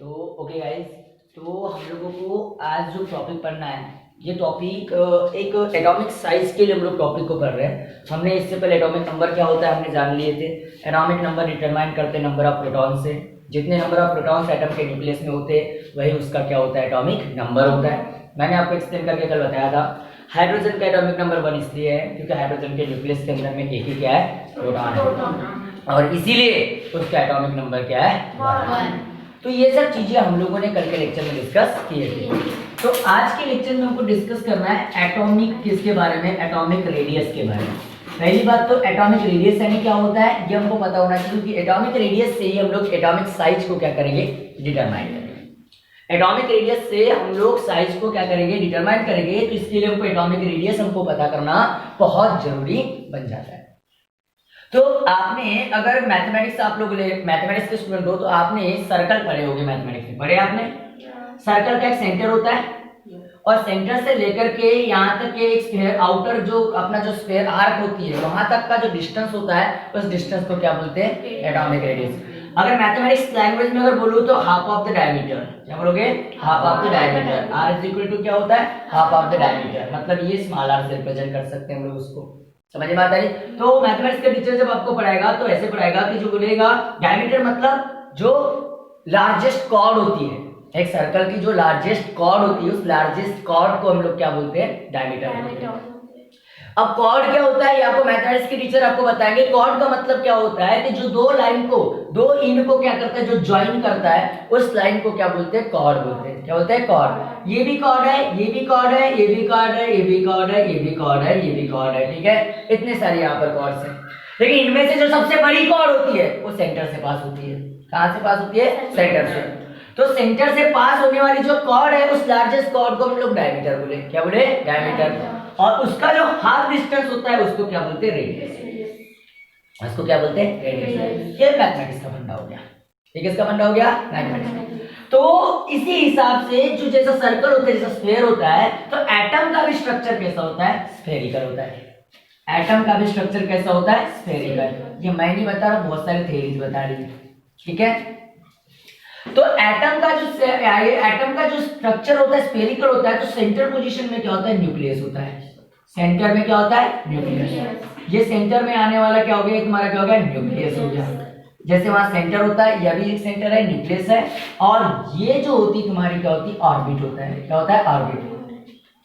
तो okay guys, तो हम लोगों को आज जो टॉपिक पढ़ना है ये टॉपिक एक एटॉमिक साइज के लिए हम लोग टॉपिक को पढ़ रहे हैं। हमने इससे पहले एटॉमिक नंबर क्या होता है हमने जान लिए थे। एटॉमिक नंबर डिटरमाइन करते हैं नंबर ऑफ प्रोटॉन से। जितने नंबर ऑफ प्रोटॉन्स एटम के न्यूक्लियस में होते हैं वही उसका क्या होता है, एटॉमिक नंबर होता है। मैंने आपको एक्सप्लेन करके कल बताया था हाइड्रोजन का एटॉमिक नंबर 1 इसलिए है क्योंकि हाइड्रोजन के न्यूक्लियस के अंदर में एक ही क्या है, प्रोटॉन है, और इसीलिए उसका एटॉमिक नंबर क्या है, 1। तो ये सब चीजें हम लोगों ने कल के लेक्चर में डिस्कस किए थे। तो आज के लेक्चर में हमको डिस्कस करना है एटॉमिक किसके बारे में, एटॉमिक रेडियस के बारे में। पहली बात तो एटॉमिक रेडियस यानी क्या होता है ये हमको पता होना चाहिए क्योंकि एटॉमिक रेडियस से ही हम लोग एटॉमिक साइज को क्या करेंगे, डिटरमाइन करेंगे। एटॉमिक रेडियस से हम लोग साइज को क्या करेंगे, डिटरमाइन करेंगे। तो इसके लिए हमको एटॉमिक रेडियस हमको पता करना बहुत जरूरी बन जाता है। तो आपने अगर मैथमेटिक्स आप लोग मैथमेटिक्स के स्टूडेंट हो तो आपने सर्कल पढ़े होंगे, मैथमेटिक्स में पढ़े आपने। सर्कल का एक सेंटर होता है और सेंटर से लेकर के यहाँ तक के एक स्फीयर आउटर जो अपना जो स्फीयर आर्क होती है वहां तक का जो डिस्टेंस होता है उस डिस्टेंस को क्या बोलते हैं, एटॉमिक रेडियस। अगर मैथमेटिक्स लैंग्वेज में अगर बोलूं तो हाफ ऑफ द डायमीटर, क्या बोलोगे, half of the diameter. R is equal to क्या होता है, हाफ ऑफ द डायमीटर। मतलब ये स्मॉल आर से रिप्रेजेंट कर सकते हैं हम लोग उसको, समझ में आता है। तो मैथमेटिक्स का टीचर जब आपको पढ़ाएगा तो ऐसे पढ़ाएगा कि जो बोलेगा डायमीटर मतलब जो लार्जेस्ट कॉर्ड होती है, एक सर्कल की जो लार्जेस्ट कॉर्ड होती है उस लार्जेस्ट कॉर्ड को हम लोग क्या बोलते हैं, डायमीटर। अब कॉर्ड क्या होता है ये आपको मैथमेटिक्स के टीचर आपको बताएंगे। कॉर्ड का मतलब क्या होता है कि जो दो लाइन को, दो इन को क्या करता है, जो ज्वाइन करता है उस लाइन को क्या बोलते हैं, कॉर्ड बोलते हैं। क्या बोलते हैं, कॉर्ड। ये भी कॉर्ड है, ये भी कॉर्ड है, ये भी कॉर्ड है, ये भी कॉर्ड है, ये भी कॉर्ड है, ये भी कॉर्ड है, ठीक है। इतने सारे यहाँ पर कॉर्ड्स हैं, लेकिन इनमें से जो सबसे बड़ी कॉर्ड होती है वो सेंटर से पास होती है। कहां से पास होती है, सेंटर से। तो सेंटर से पास होने वाली जो कॉर्ड है उस लार्जेस्ट कॉर्ड को हम लोग डायमीटर बोले, क्या बोले, डायमीटर। और उसका जो हाफ डिस्टेंस होता है उसको क्या बोलते हैं, रेडियस। उसको क्या बोलते हैं, रेडियस। ये मैथमेटिक्स का फंडा हो गया। ये किसका फंडा हो गया, मैथमेटिक्स। तो इसी हिसाब से जो जैसा सर्कल होता है, जैसा स्फीयर होता है, तो एटम का भी स्ट्रक्चर कैसा होता है, स्फेरिकल होता है। एटम का भी स्ट्रक्चर कैसा होता है, स्फेरिकल। ये मैं नहीं बता रहा, बहुत सारे थ्योरीज बता रही है, ठीक है। तो एटम का जो स्ट्रक्चर होता है स्फेरिकल होता है। तो सेंटर पोजीशन में क्या होता है, न्यूक्लियस होता है। सेंटर में क्या होता है, न्यूक्लियस। ये सेंटर में आने वाला क्या हो गया, तुम्हारा क्या हो गया, न्यूक्लियस हो गया। जैसे वहां सेंटर होता है, यह भी एक सेंटर है, न्यूक्लियस है। और ये जो होती तुम्हारी क्या होती, ऑर्बिट होता है। क्या होता है, ऑर्बिट।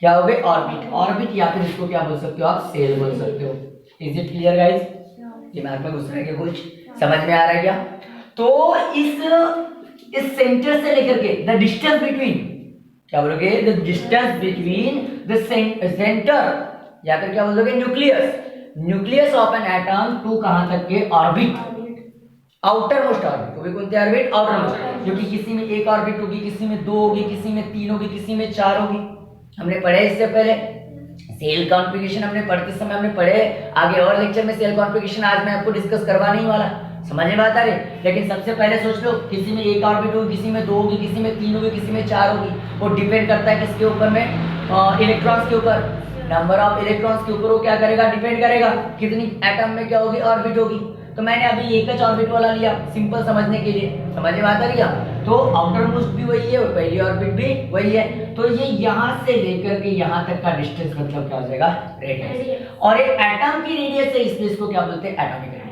क्या हो गए, ऑर्बिट। ऑर्बिट या फिर इसको क्या बोल सकते हो आप, सेल बोल सकते हो। इज इट क्लियर गाइस, दिमाग में घुस रहा है क्या, कुछ समझ में आ रहा है क्या। तो इस सेंटर से लेकर के द डिस्टेंस बिटवीन, क्या बोलोगे, the distance between the centre या फिर क्या बोलोगे, nucleus of an atom to कहां तक के, ऑर्बिट, आउटर मोस्ट ऑर्बिट। वो कौन सी ऑर्बिट, आउटर मोस्ट, क्योंकि किसी में एक ऑर्बिट होगी, किसी में दो होगी, किसी में तीन होगी, किसी में चार होगी। हमने पढ़े इससे पहले सेल कॉन्फ़िगरेशन, हमने पढ़ते समय हमने पढ़े। आगे और लेक्चर में सेल कॉन्फ़िगरेशन आज मैं आपको डिस्कस करवा नहीं वाला, समझ में आता है। लेकिन सबसे पहले सोच लो, किसी में एक ऑर्बिट होगी, किसी में दो होगी, किसी में तीन होगी, किसी में चार होगी। वो डिपेंड करता है किसके ऊपर में, इलेक्ट्रॉन्स के ऊपर, नंबर ऑफ इलेक्ट्रॉन्स के ऊपर वो क्या करेगा, डिपेंड करेगा कितनी एटम में क्या होगी, ऑर्बिट होगी। तो मैंने अभी एक ही ऑर्बिट वाला लिया सिंपल समझने के लिए, समझ में आता है। तो आउटर मोस्ट भी वही है, पहली ऑर्बिट भी वही है। तो ये यहाँ से लेकर के यहाँ तक का डिस्टेंस मतलब क्या हो जाएगा, रेडियस। और एक एटम की रेडियस है इसलिए इसको क्या बोलते हैं, एटॉमिक रेडियस।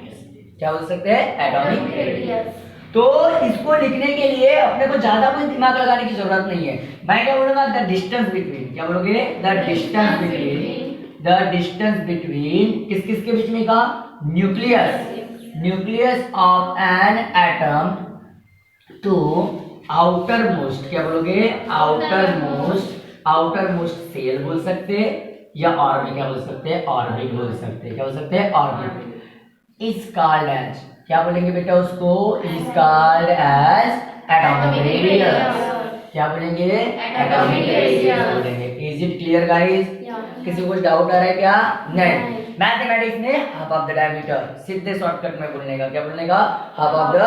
क्या बोल सकते हैं, एटॉमिक रेडियस। तो इसको लिखने के लिए अपने को ज्यादा कोई दिमाग लगाने की जरूरत नहीं है। मैं क्या बोलूंगा, द डिस्टेंस बिटवीन, क्या बोलोगे, द डिस्टेंस बिटवीन किस किस के बीच में का, nucleus of an atom to outermost, क्या बोलोगे, आउटर मोस्ट सेल बोल सकते हैं, या ऑर्बिट क्या बोल सकते हैं, ऑर्बिट बोल सकते हैं। क्या बोल सकते हैं, ऑर्बिट। इज कॉल्ड एज, क्या बोलेंगे बेटा उसको, is called as atomic radius. क्या बोलेंगे, एटॉमिक रेडियस बोलेंगे। इज इट क्लियर गाइस, किसी को कुछ डाउट आ रहा है क्या, नहीं। मैथमेटिक्स में हाफ ऑफ द डायमीटर, सीधे शॉर्टकट में बोलने का, क्या बोलने का, हाफ ऑफ द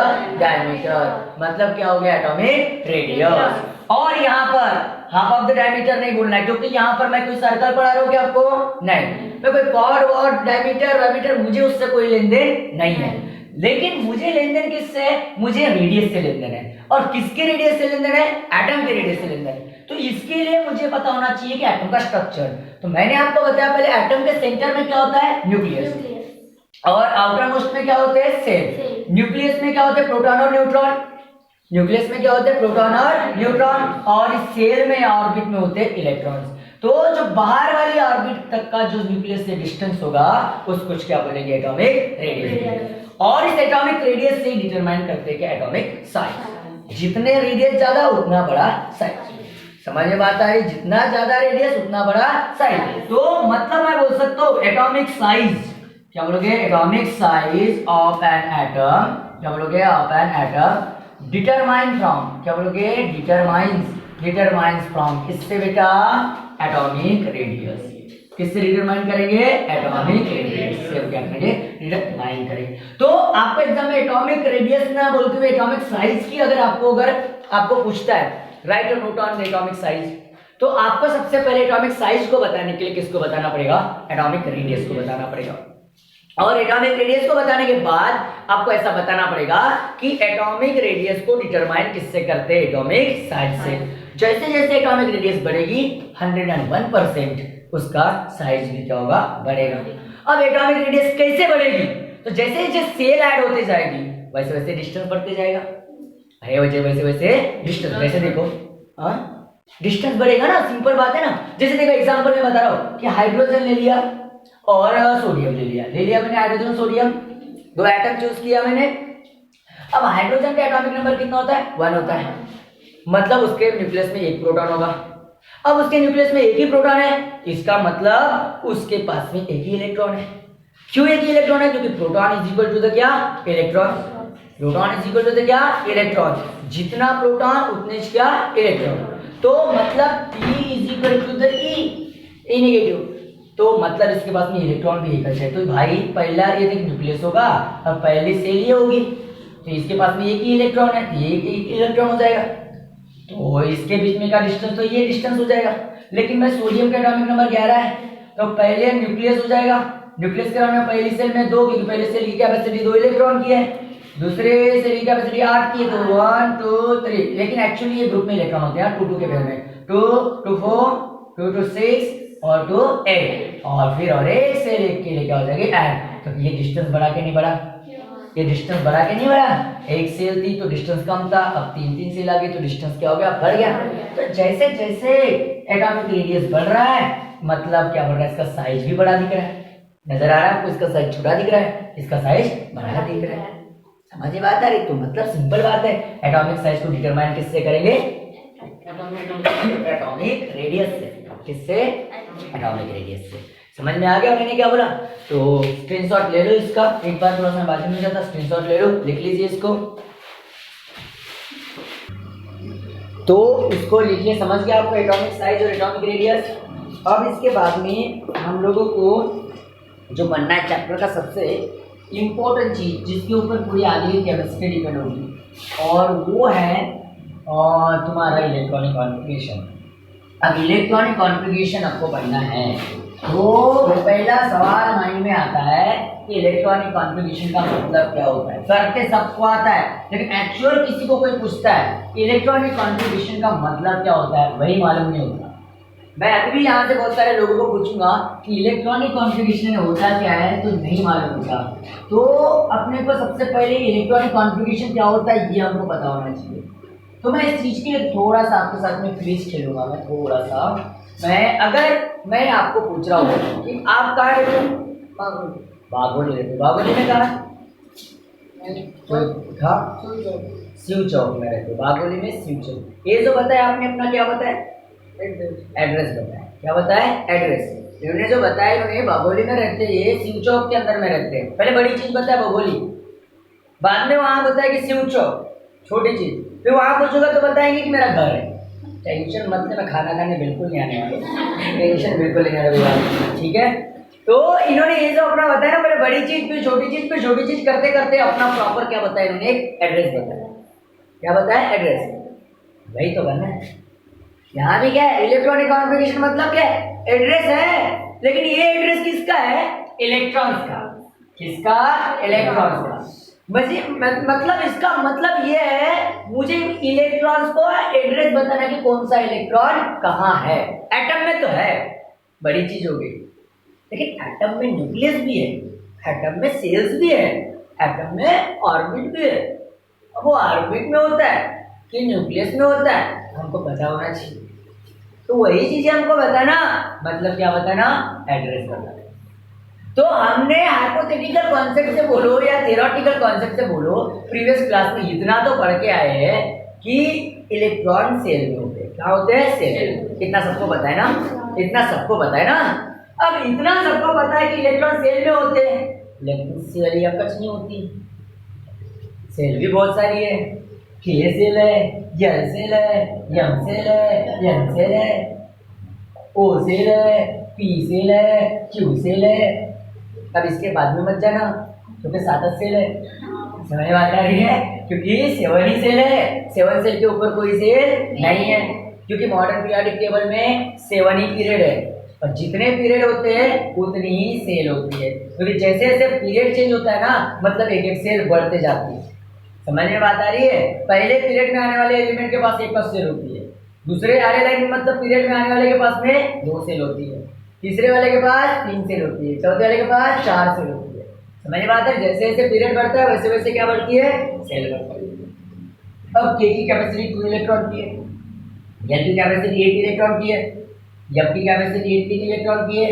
डायमीटर। मतलब क्या हो गया, एटॉमिक रेडियस। और यहाँ पर हाफ ऑफ द डायमीटर नहीं बोलना है क्योंकि यहाँ पर मैं कोई सर्कल पढ़ा रहा हूँ क्या आपको, नहीं। तो कोई कॉर्ड और डायमीटर मुझे उससे कोई लेन देन नहीं है। लेकिन मुझे लेन देन किससे है, मुझे रेडियस से लेन देन है। और किसके रेडियस से लेन देन है, एटम के रेडियस से लेन देन है। तो इसके लिए मुझे पता होना चाहिए कि एटम का स्ट्रक्चर। तो मैंने आपको बताया पहले एटम के सेंटर में क्या होता है, न्यूक्लियस, और आउटर मोस्ट में क्या होते हैं, सेल। न्यूक्लियस में क्या होते हैं, प्रोटॉन और न्यूट्रॉन। न्यूक्लियस में क्या होते हैं, प्रोटॉन और न्यूट्रॉन। और इस सेल में ऑर्बिट में होते हैं इलेक्ट्रॉन्स। तो जो बाहर वाली ऑर्बिट तक का जो न्यूक्लियस से डिस्टेंस होगा उसको क्या बोलेंगे, एटॉमिक रेडियस। और इस एटॉमिक रेडियस से डिटरमाइन करते हैं कि एटॉमिक साइज। जितने रेडियस ज्यादा उतना बड़ा साइज। समझ में बात आ रही, जितना ज्यादा रेडियस उतना बड़ा साइज। तो मतलब मैं बोल सकता हूँ एटॉमिक साइज, क्या बोलोगे, atomic size of an atom, क्या बोलोगे, of an atom determine from, क्या बोलोगे, डिटरमाइंस फ्रॉम किससे बेटा, एटॉमिक रेडियस। किससे डिटरमाइन करेंगे, एटॉमिक रेडियस से क्या करेंगे, डिटरमाइन करेंगे। तो आपको एग्जाम में एटॉमिक रेडियस ना बोलते हुए एटॉमिक साइज की अगर आपको पूछता है, राइट और नोट ऑन एटॉमिक साइज, तो आपको सबसे पहले एटॉमिक साइज को बताने के लिए किसको बताना पड़ेगा, एटॉमिक रेडियस को बताना पड़ेगा। और एटॉमिक रेडियस को बताने के बाद आपको ऐसा बताना पड़ेगा कि एटॉमिक रेडियस को डिटरमाइन किससे करते हैं, एटॉमिक साइज से। जैसे जैसे एटॉमिक रेडियस बढ़ेगी 101% उसका साइज भी क्या होगा, बढ़ेगा। अब एटॉमिक रेडियस कैसे बढ़ेगी, तो जैसे जैसे सेल ऐड होते जाएगी वैसे वैसे डिस्टेंस बढ़ते जाएगा। अरे वैसे वैसे डिस्टेंस, वैसे देखो डिस्टेंस बढ़ेगा ना, सिंपल बात है ना। जैसे देखो एग्जांपल में बता रहा हूँ कि हाइड्रोजन ले लिया और सोडियम ले लिया मैंने, हाइड्रोजन सोडियम दो एटम चूज किया मैंने। अब हाइड्रोजन का एटॉमिक नंबर कितना होता है, 1 होता है, मतलब उसके न्यूक्लियस में एक प्रोटॉन होगा। अब उसके न्यूक्लियस में एक ही प्रोटॉन है, इसका मतलब उसके पास में एक ही इलेक्ट्रॉन है। क्यों एक ही इलेक्ट्रॉन है, क्योंकि proton is equal to the क्या, electron. Proton is equal to the क्या, इलेक्ट्रॉन। जितना प्रोटॉन उतने क्या, इलेक्ट्रॉन। तो मतलब P is equal to the E negative. तो मतलब इसके पास में इलेक्ट्रॉन भी एक है। तो भाई पहला ये देख न्यूक्लियस होगा और पहली सेल ये होगी, तो इसके पास में एक ही इलेक्ट्रॉन है, तो ये एक इलेक्ट्रॉन हो जाएगा। तो इसके बीच में का डिस्टेंस तो ये डिस्टेंस हो जाएगा। लेकिन मैं सोडियम का एटॉमिक नंबर 11 है, तो पहले न्यूक्लियस हो जाएगा। न्यूक्लियस के में पहली सेल में 2, क्योंकि पहले सेल की कैपेसिटी 2 इलेक्ट्रॉन की है, दूसरे सेल की कैपेसिटी 8 की है, तो 1 2 3। लेकिन एक्चुअली ये ग्रुप में इलेक्ट्रॉन होते हैं 2 2 के पेयर में, 2 2 4 2 2 6 और 2 8, और फिर और एक सेल एक के लिए क्या हो जाएगी, ऐड। तो ये डिस्टेंस बढ़ा के नहीं बढ़ा, ये डिस्टेंस बढ़ा के नहीं बढ़ा। एक सेल थी तो डिस्टेंस कम था, अब 3 सेल आ गई तो डिस्टेंस क्या हो गया, बढ़ गया। तो जैसे जैसे एटॉमिक रेडियस बढ़ रहा है, मतलब क्या बढ़ रहा है, इसका साइज भी बड़ा दिख रहा है। नजर आ रहा है आपको, इसका साइज छोटा दिख रहा है, इसका साइज बड़ा दिख रहा है। समझ में बात आ रही, तो मतलब सिंपल बात है, एटॉमिक साइज को डिटरमाइन किससे करेंगे, एटॉमिक रेडियस से। किससे, एटॉमिक रेडियस से। समझ में आ गया मैंने क्या बोला। तो स्क्रीनशॉट ले लो इसका, एक बार थोड़ा सा बाजू में जाता, स्क्रीनशॉट ले लो, लिख लीजिए इसको। तो इसको लिखिए, समझ गया आपको एटॉमिक साइज और एटॉमिक रेडियस। अब इसके बाद में हम लोगों को जो बनना है चैप्टर का सबसे इम्पोर्टेंट चीज, जिसके ऊपर पूरी आगे की केमिस्ट्री डिपेंड होगी, और वो है तुम्हारा इलेक्ट्रॉनिक कॉन्फ़िगरेशन। अब इलेक्ट्रॉनिक कॉन्फ़िगरेशन आपको पढ़ना है, तो पहला सवाल माइंड में आता है कि इलेक्ट्रॉनिक कॉन्फ़िगरेशन का मतलब क्या होता है। करते सबको आता है, लेकिन एक्चुअल किसी को कोई पूछता है कि इलेक्ट्रॉनिक कॉन्फ़िगरेशन का मतलब क्या होता है, वही मालूम नहीं होता। मैं अभी भी यहाँ से बहुत सारे लोगों को पूछूंगा कि इलेक्ट्रॉनिक कॉन्फ़िगरेशन होता क्या है, तो नहीं मालूम होता। तो अपने को सबसे पहले इलेक्ट्रॉनिक कॉन्फ़िगरेशन क्या होता है ये हमको पता होना चाहिए। तो मैं इस चीज़ के लिए थोड़ा सा आपके साथ में क्विज खेलूंगा। मैं थोड़ा सा अगर मैं आपको पूछ रहा हूँ कि आप कहाँ रहते हो, बागोली रहते हो। बागोली में कहाँ है, शिव चौक में रहते हो। बागोली में शिव चौक। ये जो बताया आपने अपना क्या बताया, एड्रेस बताया। क्या बताया, एड्रेस। इन्होंने जो बताया, इन्होंने बागोली में रहते हैं, ये शिव चौक के अंदर में रहते हैं। पहले बड़ी चीज बताया बागोली, बाद में वहां बताया कि शिव चौक छोटी चीज, फिर वहां पूछूंगा तो बताएंगे कि मेरा घर है। टेंशन मत ले, मैं खाना खाने बिल्कुल नहीं आने वाला, टेंशन बिल्कुल नहीं आने वाला, ठीक है। तो इन्होंने ये जो अपना बताया ना, पहले बड़ी चीज फिर छोटी चीज करते करते अपना प्रॉपर क्या बताया इन्होंने, एक एड्रेस बताया। क्या बताया, एड्रेस। वही तो करना है यहाँ भी। क्या है, इलेक्ट्रॉनिक कॉन्फ़िगरेशन मतलब क्या है, एड्रेस है। लेकिन ये एड्रेस किसका है, इलेक्ट्रॉन्स का। किसका, इलेक्ट्रॉन्स का। मतलब इसका मतलब ये है मुझे इलेक्ट्रॉन्स को एड्रेस बताना कि कौन सा इलेक्ट्रॉन कहाँ है। एटम में तो है, बड़ी चीज हो गई, लेकिन एटम में न्यूक्लियस भी है, एटम में सेल्स भी है, एटम में ऑर्बिट भी है। अब वो ऑर्बिट में होता है कि न्यूक्लियस में होता है हमको पता होना चाहिए। तो वही चीजें हमको बताना, मतलब क्या बताना, एड्रेस बताना। तो हमने हाइपोथेटिकल कॉन्सेप्ट से बोलो या थियोरेटिकल कॉन्सेप्ट से बोलो, प्रीवियस क्लास में इतना तो पढ़ के आए हैं कि इलेक्ट्रॉन सेल में होते हैं। क्या होते हैं? सेल। इतना सबको पता है ना, इतना सबको पता है ना। अब इतना सबको पता है कि इलेक्ट्रॉन सेल में होते हैं, लेकिन सेल या कुछ नहीं होती। सेल भी बहुत सारी है, के सेल है, एल सेल है, एम सेल है, एन सेल है, ओ सेल है, पी सेल है, क्यू सेल है। अब इसके बाद में मत जाना क्योंकि 7 सेल है, समझ में आ रही है, क्योंकि 7 ही सेल है। 7 सेल के ऊपर कोई सेल नहीं है, क्योंकि मॉडर्न पीरियोडिक टेबल में 7 ही पीरियड है और जितने पीरियड होते हैं उतनी ही सेल होती है। क्योंकि जैसे जैसे पीरियड चेंज होता है ना, मतलब एक एक सेल बढ़ते जाती है। समझ में बात आ रही है? पहले पीरियड में आने वाले एलिमेंट के पास 1 सेल होती है, दूसरे आने लाइन मतलब पीरियड में आने वाले के पास में 2 सेल होती है, तीसरे वाले के पास 3 सेल होती है, चौथे वाले के पास 4 सेल होती है। समझ में आता है? जैसे जैसे पीरियड बढ़ता है वैसे वैसे क्या बढ़ती है? सेल बढ़ती है। अब के की कैपेसिटी 2 इलेक्ट्रॉन की है, एल की कैपेसिटी 8 इलेक्ट्रॉन की है, एफ की कैपेसिटी 18 इलेक्ट्रॉन की है,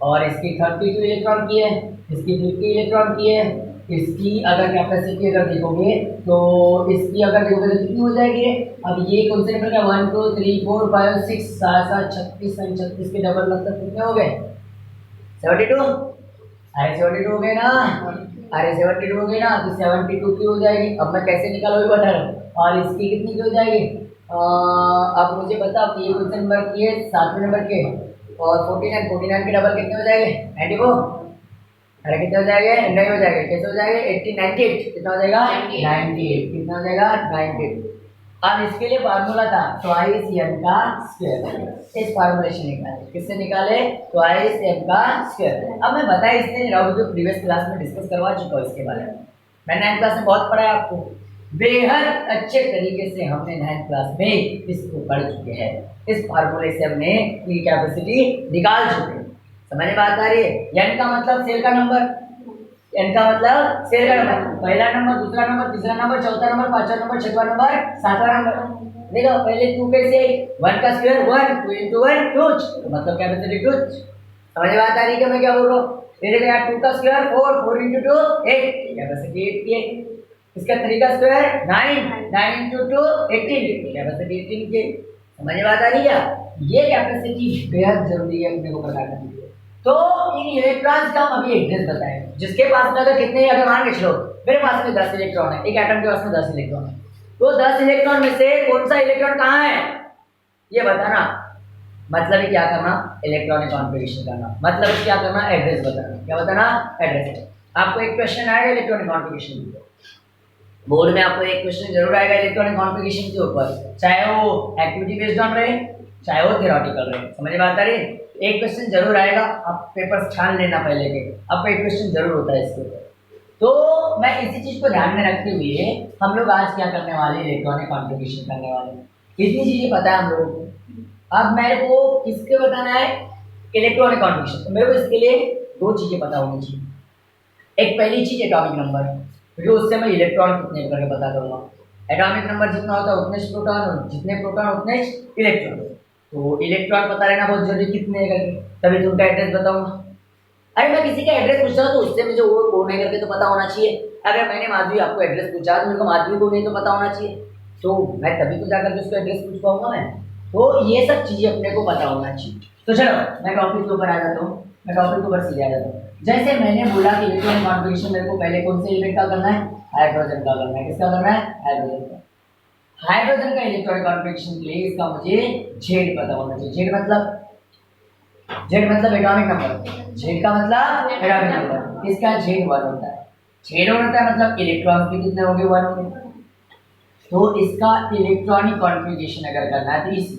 और इसकी 32 इलेक्ट्रॉन की है, इसकी 50 इलेक्ट्रॉन की है। इसकी अगर कैपेसिटी अगर देखोगे तो इसकी अगर देखोगे तो कितनी हो जाएगी? अब ये कौन से नंबर का 1 2 3 4 5 6 7 7 36 36 के डबल मतलब कितने हो गए? 72। अरे 72 हो गए ना, अरे 72 हो गए ना, तो 72 की हो जाएगी। अब मैं कैसे निकालोगे बता रहा हूँ। और इसकी कितनी की हो जाएगी? अब मुझे बता कि ये कौन से नंबर की है? 7वें नंबर के, और 49 के डबल कितने हो जाएंगे? 94। अरे कितने हो जाएंगे? नहीं हो जाएगा। कैसे हो जाएगा? 80 98 कितना हो जाएगा? 98 कितना हो जाएगा? 98। अब इसके लिए फार्मूला था ट्वाइस एम का स्क्वायर। इस फार्मूले से निकाले, किससे निकाले? ट्वाइस एम का स्क्वायर। अब मैं बता इसलिए नहीं रहा हूँ, जो प्रीवियस क्लास में डिस्कस करवा चुका हूँ इसके बारे में। मैंने 9th क्लास में बहुत पढ़ा है आपको, बेहद अच्छे तरीके से हमने 9th क्लास में इसको पढ़ चुके हैं। इस फार्मूले से हमने की कैपेसिटी निकाल चुके हैं। समझ में बात आ रही है? एन का मतलब सेल का नंबर, एन का मतलब सेल का नंबर, पहला नंबर, दूसरा नंबर, तीसरा नंबर, चौथा नंबर, पांचवा नंबर, छठवां नंबर, सातवां नंबर। देखो पहले 2 कैसे? 1 का स्क्वायर 1, 2 into 1 2, मतलब कैपेसिटी 2। समझ में बात आ रही है मैं क्या बोल रहा हूँ? फिर 2 का स्क्वायर 4, 4 into 2 8, कैपेसिटी 8 की है। इसका 3 का स्क्वायर 9, 9 into 2 18, कैपेसिटी 18 की। समझ में बात आ रही है? ये कैपेसिटी बेहद जरूरी है अपने को पता करनी है। तो इन इलेक्ट्रॉन्स का हम अभी एड्रेस बताएंगे। जिसके पास में अगर कितने, अगर मान के चलो मेरे पास में 10 इलेक्ट्रॉन है, एक एटम के पास में 10 इलेक्ट्रॉन है, तो 10 इलेक्ट्रॉन में से कौन सा इलेक्ट्रॉन कहाँ है ये बताना। मतलब क्या करना? इलेक्ट्रॉनिक कॉन्फ़िगरेशन करना। मतलब क्या करना? एड्रेस बताना। क्या बताना? एड्रेस। आपको एक क्वेश्चन आएगा इलेक्ट्रॉनिक कॉन्फ़िगरेशन के बोर्ड में, आपको एक क्वेश्चन जरूर आएगा इलेक्ट्रॉनिक कॉन्फ़िगरेशन के ऊपर, चाहे वो एक्टिविटी बेस्ड ऑन रहे चाहे वो थियोरेटिकल रहे। समझ में आता है? एक क्वेश्चन जरूर आएगा, आप पेपर छान लेना पहले के, आपका एक क्वेश्चन जरूर होता है इसके ऊपर। तो मैं इसी चीज को ध्यान में रखते हुए हम लोग आज क्या करने वाले? इलेक्ट्रॉनिक कॉन्फ़िगरेशन करने वाले। इतनी चीजें पता है हम लोगों को। अब मेरे को किसके बताना है? Electronic configuration. तो मेरे को इसके लिए 2 चीजें पता होनी चाहिए। एक पहली चीज एटॉमिक नंबर, क्योंकि उससे मैं इलेक्ट्रॉन कितने करके पता करूंगा। एटॉमिक नंबर जितना होता है उतने प्रोटॉन, और जितने प्रोटॉन उतने इलेक्ट्रॉन। तो इलेक्ट्रॉन पता रहना बहुत जरूरी, कितने करके, तभी तुमका एड्रेस बताऊंगा। अरे मैं किसी का एड्रेस पूछ रहा हूँ तो उससे मुझे वो कौन है करके तो पता होना चाहिए। अगर मैंने माधवी आपको एड्रेस पूछा तो मेरे को माधवी को नहीं तो पता होना चाहिए, तो मैं तभी तो जाकर उसको एड्रेस पूछ पाऊंगा मैं। तो ये सब चीजें अपने को पता होना चाहिए। तो चलो मैं टॉपिक के ऊपर आ जाता हूँ, मैं टॉपिक के ऊपर सीधे आ जाता हूँ। जैसे मैंने बोला कि इलेक्ट्रॉनिक कॉन्फ़िगरेशन मेरे को पहले कौन से एलिमेंट का करना है? हाइड्रोजन का करना है। किसका करना है? हाइड्रोजन का। हाइड्रोजन का इलेक्ट्रॉनिक कॉन्फ़िगरेशन के लिए इसका मुझे जेड पता होना चाहिए। जेड मतलब एटॉमिक नंबर, जेड का मतलब एटॉमिक नंबर। इसका जेड 1 होता है। जेड 1 होता है मतलब इलेक्ट्रॉन भी कितने होंगे? 1 होंगे। तो इसका इलेक्ट्रॉनिक कॉन्फ़िगरेशन अगर करना है तो इसी,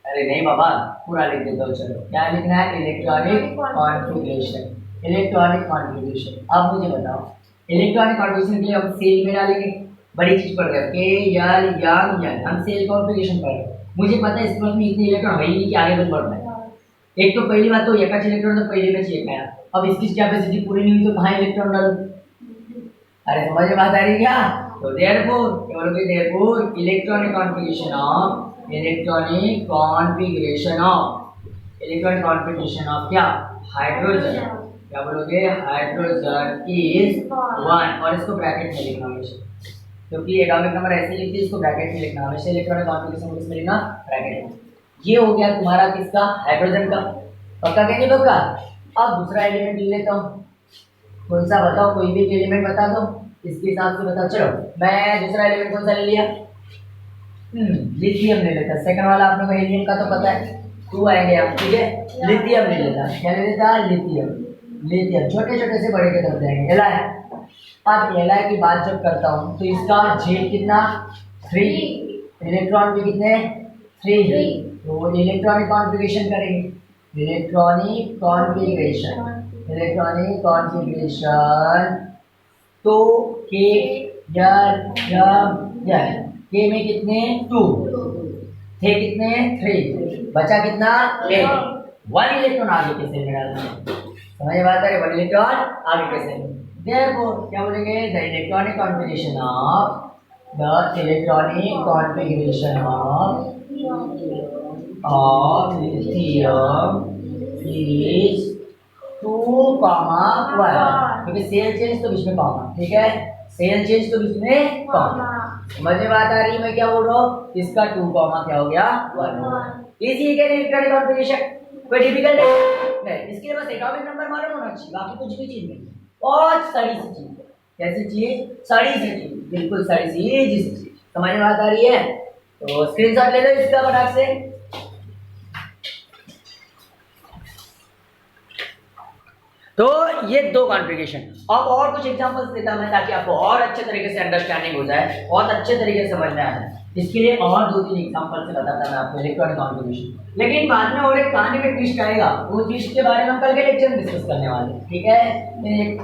अरे नहीं बाबा पूरा लिख देता हूँ। चलो क्या लिखना है? Electronic configuration. Electronic configuration. अब मुझे बताओ इलेक्ट्रॉनिक कॉन्फ़िगरेशन के लिए हम सेल में डालेंगे, बड़ी चीज पढ़ रहे हैं के एल यंग एल, हम सेल कॉन्फ़िगरेशन पढ़ रहे हैं। मुझे पता है इस में इतने इलेक्ट्रॉन है ही नहीं कि आगे कुछ बढ़ना है। एक तो पहली बात तो एकाच इलेक्ट्रॉन तो पहले में चाहिए पाया, अब इसकी कैपेसिटी पूरी नहीं हुई तो कहाँ इलेक्ट्रॉन डालूं? अरे समझ में बात आ रही क्या? तो देयरफॉर क्या बोलोगे? देयरफॉर इलेक्ट्रॉनिक कॉन्फ़िगरेशन ऑफ क्या? हाइड्रोजन। क्या बोलोगे? हाइड्रोजन इज 1 और इसको ब्रैकेट में लिखना हमेशा, क्योंकि एटॉमिक नंबर ऐसे लिखते हैं, इसको ब्रैकेट में लिखना हमेशा। इलेक्ट्रॉनिक कॉन्फ़िगरेशन किसमें लिखना? ब्रैकेट में। ये हो गया तुम्हारा किसका? हाइड्रोजन का। पक्का क्या नहीं पक्का? अब दूसरा एलिमेंट ले लेता हूँ, कौन सा बताओ? कोई भी एलिमेंट बता दो, इसके हिसाब से बताओ। चलो मैं दूसरा एलिमेंट कौन सा ले लिया? लिथियम ले लेता। सेकंड वाला आपने को हीलियम का तो पता है, 2 आएंगे आप, ठीक है। लिथियम ले लेता। क्या ले लेता? लिथियम। लिथियम छोटे छोटे से बड़े के तरफ जाएंगे। L I. अब एल आई की बात जब करता हूँ तो इसका जेड कितना? 3, इलेक्ट्रॉन भी कितने? 3। तो इलेक्ट्रॉनिक कॉन्फ़िगरेशन करेंगे, इलेक्ट्रॉनिक कॉन्फ़िगरेशन तो के के में कितने? 2 थे, कितने? 3, बचा कितना? 1 इलेक्ट्रॉन आगे के सेल में डालना है। समझ में आता है? 1 इलेक्ट्रॉन आगे के सेल में। देयरफॉर क्या बोलेंगे? The electronic configuration of lithium is 2,1, क्योंकि सेल चेंज तो बीच में कॉमा, ठीक है। सेल चेंज तो बीच में कॉमा। समझ में बात आ रही है मैं क्या बोल रहा हूँ? इसका 2 कॉमा क्या हो गया? 1। इसी के इलेक्ट्रॉनिक कॉन्फ़िगरेशन कोई डिफिकल्ट नहीं, इसके लिए बस एटॉमिक नंबर मालूम होना चाहिए, बाकी कुछ भी चीज नहीं। बहुत सारी सी चीज। कैसी चीज? सारी सी चीज, बिल्कुल सारी चीज। समझ में बात आ रही है? तो स्क्रीनशॉट ले लो इसका फटाक से। तो ये 2 कॉन्फ़िगरेशन। अब और कुछ एग्जांपल्स देता मैं ताकि आपको और अच्छे तरीके से अंडरस्टैंडिंग हो जाए, बहुत अच्छे तरीके से समझ में आ जाए। इसके लिए और 2-3 एग्जांपल से बताता मैं आपको इलेक्ट्रॉनिक कॉन्फ़िगरेशन। लेकिन बाद में और एक कहानी में ट्विस्ट आएगा, वो ट्विस्ट के बारे में हम कल के लेक्चर में डिस्कस करने वाले हैं, ठीक है।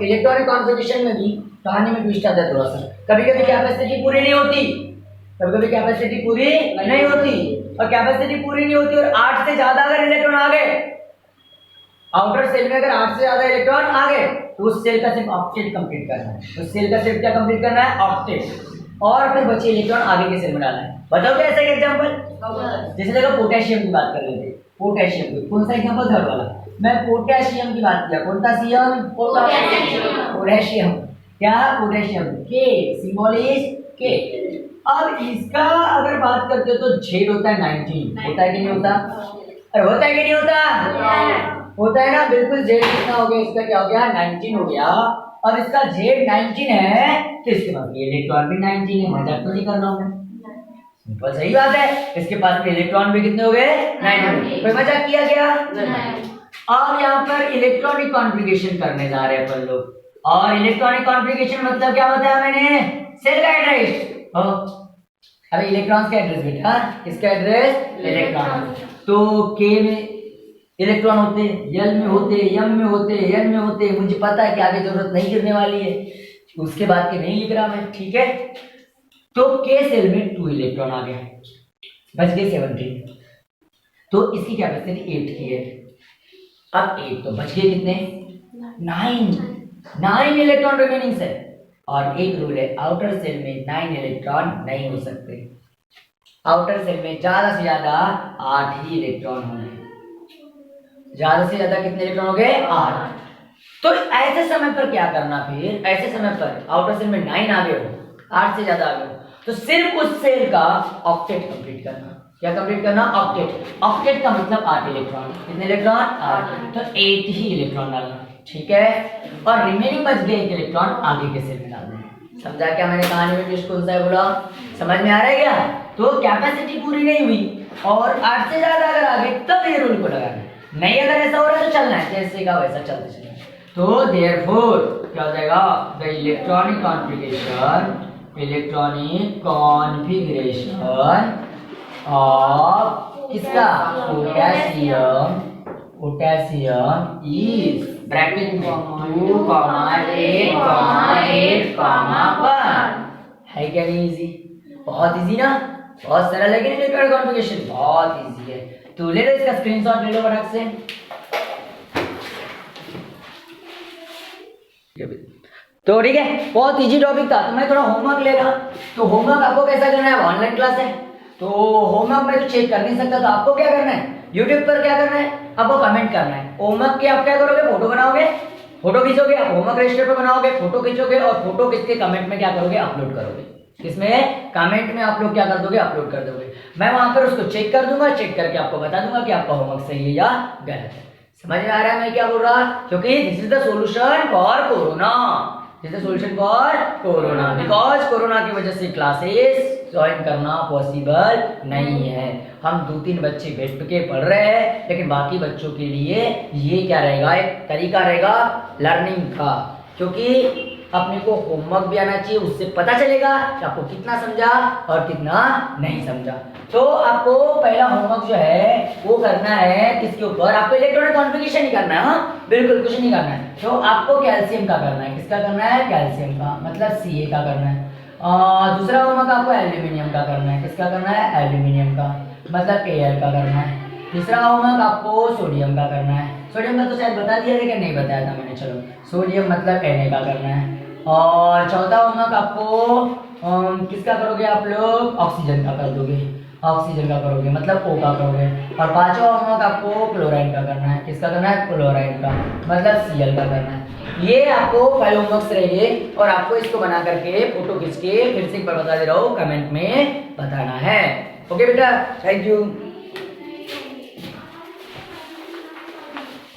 इलेक्ट्रॉनिक कॉन्फ़िगरेशन में भी कहानी में ट्विस्ट आता है थोड़ा सा। कभी-कभी कैपेसिटी पूरी नहीं होती, कभी-कभी कैपेसिटी पूरी नहीं होती, और कैपेसिटी पूरी नहीं होती और 8 से ज्यादा अगर इलेक्ट्रॉन आ गए आउटर सेल में, अगर 8 से ज्यादा इलेक्ट्रॉन आ गए तो उस सेल का सिर्फ ऑक्टेट कंप्लीट करना है। उस सेल का सिर्फ क्या कंप्लीट करना है? ऑक्टेट। और फिर बचे इलेक्ट्रॉन आगे के सेल में डालना है। बताओ क्या ऐसा एग्जांपल? जैसे देखो पोटेशियम की बात कर लेते हैं। पोटेशियम की कौन सा एग्जांपल? थर्ड वाला। मैं पोटेशियम की बात किया। कौन सा सीएम? पोटेशियम। क्या? पोटेशियम। के सिंबल इज के। अब इसका अगर बात करते हो तो जेड होता है 19। होता है कि नहीं होता? अरे होता है कि नहीं होता? होता है ना, बिल्कुल। जेड कितना हो गया इसका? क्या हो गया? 19 हो गया। और इसका जेड 19 है तो इसके पास इलेक्ट्रॉन भी 19 है। मजाक तो नहीं कर रहा हूं मैं, सिंपल सही बात है। इसके पास में इलेक्ट्रॉन भी कितने हो गए? 19। कोई मजाक किया क्या? अब यहाँ पर इलेक्ट्रॉनिक कॉन्फ़िगरेशन करने जा रहे हैं अपन लोग। और इलेक्ट्रॉनिक कॉन्फ़िगरेशन मतलब क्या बताया मैंने? सेल का एड्रेस। अरे इलेक्ट्रॉन्स का एड्रेस बेटा, किसका एड्रेस? इलेक्ट्रॉन। तो के में इलेक्ट्रॉन होते, एल में होते, एम में होते, एन में होते। मुझे पता है कि आगे जरूरत नहीं गिरने वाली है, उसके बाद के नहीं लिख रहा मैं, ठीक है। तो के सेल में 2 इलेक्ट्रॉन आ गया, बच गए 17। तो इसकी कैपेसिटी 8 की है। अब 8 तो बच गए कितने? 9 इलेक्ट्रॉन रिमेनिंग है। और एक रूल है, आउटर सेल में 9 इलेक्ट्रॉन नहीं हो सकते। आउटर सेल में ज्यादा से ज्यादा 8 ही इलेक्ट्रॉन होंगे। ज्यादा से ज्यादा कितने इलेक्ट्रॉन हो गए? 8। तो ऐसे समय पर क्या करना? फिर ऐसे समय पर आउटर सेल में 9 आ गए हो, 8 से ज्यादा आ गए हो, तो सिर्फ उस सेल का ऑक्टेट कंप्लीट करना। क्या कंप्लीट करना? ऑक्टेट। ऑक्टेट का मतलब 8 इलेक्ट्रॉन। कितने इलेक्ट्रॉन? 8। तो 8 ही इलेक्ट्रॉन डालना, ठीक है। और रिमेनिंग बच गए 1 इलेक्ट्रॉन आगे के सेल में डालना। समझा क्या मैंने कहानी में ट्विस्ट कौन सा है बोला? समझ में आ रहा है क्या? तो कैपेसिटी पूरी नहीं हुई और 8 से ज्यादा अगर आ गए तब ये रूल को लगाना, नहीं अगर ऐसा हो रहा है तो चलना है जैसे का वैसा चलते चलना। तो देयरफॉर क्या हो जाएगा? द इलेक्ट्रॉनिक कॉन्फ़िगरेशन ऑफ किसका? पोटेशियम इज ब्रैकेट में 2,8,8,1 है क्या नहीं इजी? बहुत इजी ना, बहुत सरल है कि नहीं लिक्विड कॉन्फ़िगरेशन, बहुत इजी है। तो ले लो इसका स्क्रीनशॉट ले लो फटाक से। तो ठीक है, बहुत इजी टॉपिक था। तो मैं थोड़ा होमवर्क लेगा, तो होमवर्क आपको कैसा करना है, ऑनलाइन क्लास है तो होमवर्क में तो चेक कर नहीं सकता, तो आपको क्या करना है, यूट्यूब पर क्या करना है, आपको कमेंट करना है। होमवर्क के आप क्या करोगे, फोटो बनाओगे, फोटो खींचोगे, आप होमवर्क रजिस्टर पर बनाओगे, फोटो खींचोगे और फोटो खींच के कमेंट में क्या करोगे, अपलोड करोगे। इसमें कमेंट में आप लोग क्या कर दोगे, अपलोड कर दोगे। मैं वहां पर उसको चेक कर दूंगा, चेक करके आपको बता दूंगा कि आपका होमवर्क सही है या गलत है। समझ में आ रहा है मैं क्या बोल रहा, क्योंकि this is the solution for corona, this is the solution for corona, because corona की वजह से क्लासेस ज्वाइन करना पॉसिबल नहीं है। हम 2-3 बच्चे बैठ के पढ़ रहे हैं, लेकिन बाकी बच्चों के लिए ये क्या रहेगा, एक तरीका रहेगा लर्निंग का, क्योंकि अपने को होमवर्क भी आना चाहिए, उससे पता चलेगा कि आपको कितना समझा और कितना नहीं समझा। तो आपको पहला होमवर्क जो है वो करना है किसके ऊपर, आपको इलेक्ट्रॉनिक कॉन्फ़िगरेशन ही करना है, हाँ बिल्कुल कुछ नहीं करना है। तो आपको कैल्शियम का करना है, किसका करना है, कैल्शियम का, मतलब Ca का करना है। दूसरा होमवर्क आपको एल्यूमिनियम का करना है, किसका करना है, एल्यूमिनियम का, मतलब Al का करना है। तीसरा होमवर्क आपको सोडियम का करना है, सोडियम का तो शायद बता दिया लेकिन नहीं बताया था मैंने, चलो सोडियम मतलब Na का करना है। और चौथा होमवर्क आपको किसका करोगे आप लोग, ऑक्सीजन का कर दोगे, ऑक्सीजन का करोगे मतलब O का करोगे। और पांचवा होमवर्क आपको क्लोराइड का करना है, किसका करना है, क्लोराइड का, मतलब Cl का करना है। ये आपको 5 होमवर्क्स रहेंगे और आपको इसको बना करके फोटो खींच के फिर से एक बार बता दे रहा हूँ, कमेंट में बताना है। ओके बेटा, थैंक यू।